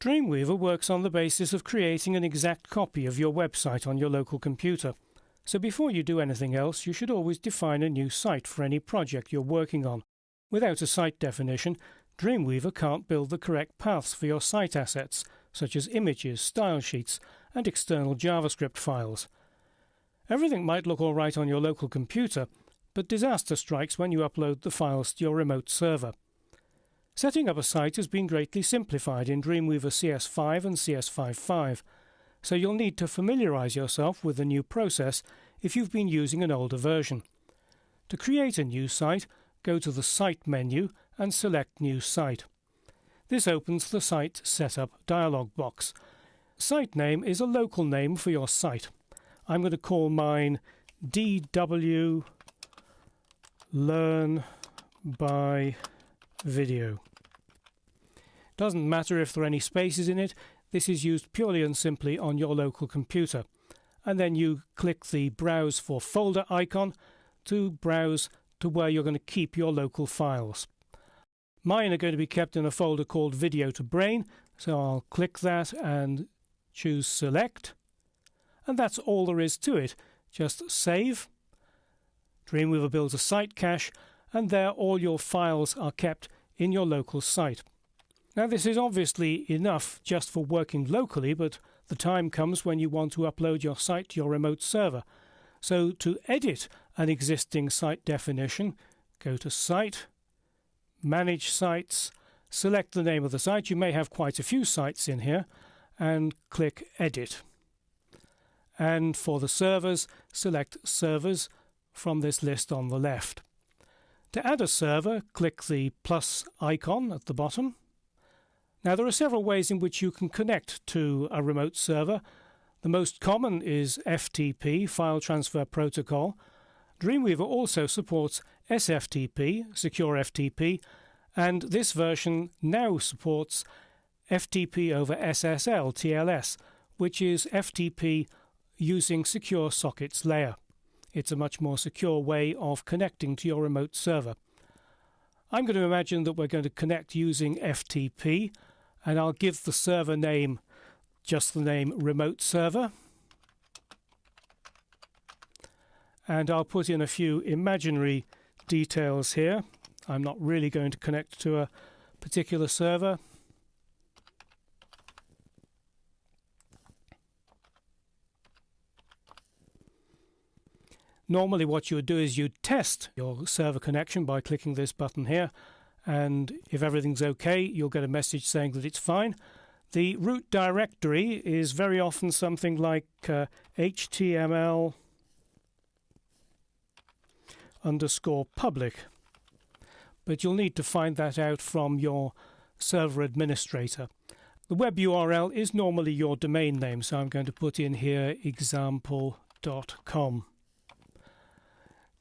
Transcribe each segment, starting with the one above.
Dreamweaver works on the basis of creating an exact copy of your website on your local computer. So before you do anything else, you should always define a new site for any project you're working on. Without a site definition, Dreamweaver can't build the correct paths for your site assets, such as images, style sheets, and external JavaScript files. Everything might look all right on your local computer, but disaster strikes when you upload the files to your remote server. Setting up a site has been greatly simplified in Dreamweaver CS5 and CS5.5, so you'll need to familiarize yourself with the new process if you've been using an older version. To create a new site, go to the Site menu and select New Site. This opens the Site Setup dialog box. Site name is a local name for your site. I'm going to call mine DW Learn by Video. Doesn't matter if there are any spaces in it. This is used purely and simply on your local computer. And then you click the Browse for Folder icon to browse to where you're going to keep your local files. Mine are going to be kept in a folder called Video to Brain, so I'll click that and choose Select. And that's all there is to it. Just save. Dreamweaver builds a site cache, and there all your files are kept in your local site. Now this is obviously enough just for working locally, but the time comes when you want to upload your site to your remote server. So to edit an existing site definition, go to Site, Manage Sites, select the name of the site. You may have quite a few sites in here, and click Edit. And for the servers, select Servers from this list on the left. To add a server, click the plus icon at the bottom. Now there are several ways in which you can connect to a remote server. The most common is FTP, File Transfer Protocol. Dreamweaver also supports SFTP, Secure FTP, and this version now supports FTP over SSL, TLS, which is FTP using Secure Sockets layer. It's a much more secure way of connecting to your remote server. I'm going to imagine that we're going to connect using FTP, and I'll give the server name just the name Remote Server. And I'll put in a few imaginary details here. I'm not really going to connect to a particular server. Normally what you would do is you'd test your server connection by clicking this button here, and if everything's okay, you'll get a message saying that it's fine. The root directory is very often something like HTML_public, but you'll need to find that out from your server administrator. The web URL is normally your domain name, so I'm going to put in here example.com.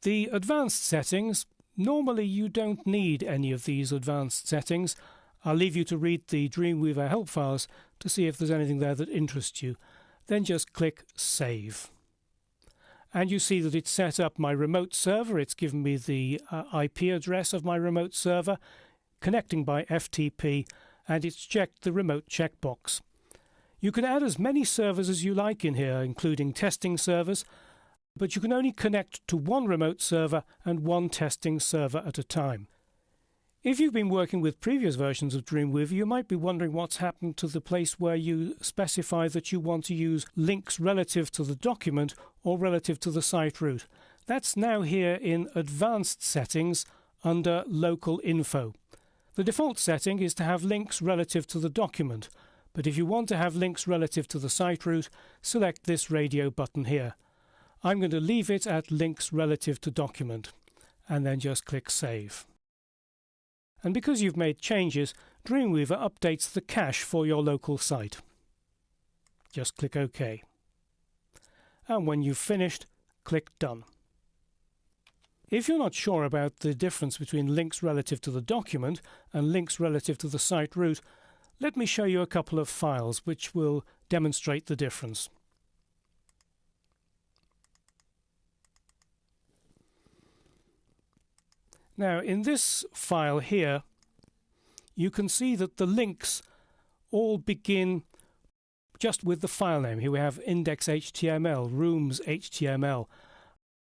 The advanced settings, normally you don't need any of these advanced settings. I'll leave you to read the Dreamweaver help files to see if there's anything there that interests you. Then just click Save. And you see that it's set up my remote server. It's given me the IP address of my remote server, connecting by FTP, and it's checked the remote checkbox. You can add as many servers as you like in here, including testing servers, but you can only connect to one remote server and one testing server at a time. If you've been working with previous versions of Dreamweaver, you might be wondering what's happened to the place where you specify that you want to use links relative to the document or relative to the site route. That's now here in Advanced Settings under Local Info. The default setting is to have links relative to the document, but if you want to have links relative to the site route, select this radio button here. I'm going to leave it at links relative to document, and then just click Save. And because you've made changes, Dreamweaver updates the cache for your local site. Just click OK. And when you've finished, click Done. If you're not sure about the difference between links relative to the document and links relative to the site route, let me show you a couple of files which will demonstrate the difference. Now, in this file here, you can see that the links all begin just with the file name. Here we have index.html, rooms.html.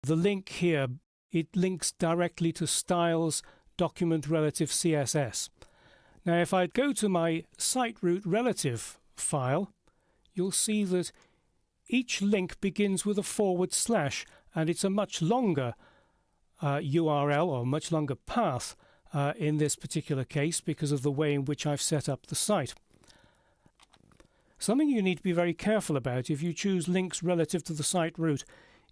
The link here, it links directly to styles document relative CSS. Now if I go to my site root relative file, you'll see that each link begins with a / and it's a much longer URL or much longer path in this particular case because of the way in which I've set up the site. Something you need to be very careful about if you choose links relative to the site root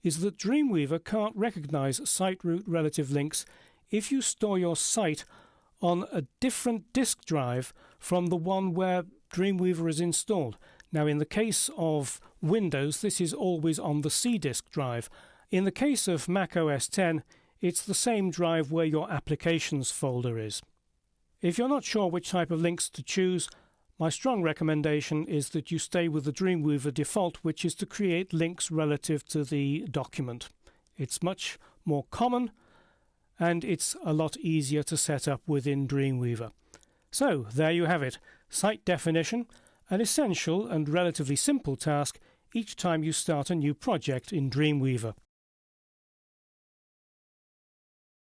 is that Dreamweaver can't recognize site root relative links if you store your site on a different disk drive from the one where Dreamweaver is installed. Now in the case of Windows, this is always on the C disk drive. In the case of Mac OS X, it's the same drive where your applications folder is. If you're not sure which type of links to choose, my strong recommendation is that you stay with the Dreamweaver default, which is to create links relative to the document. It's much more common and it's a lot easier to set up within Dreamweaver. So there you have it, site definition, an essential and relatively simple task each time you start a new project in Dreamweaver.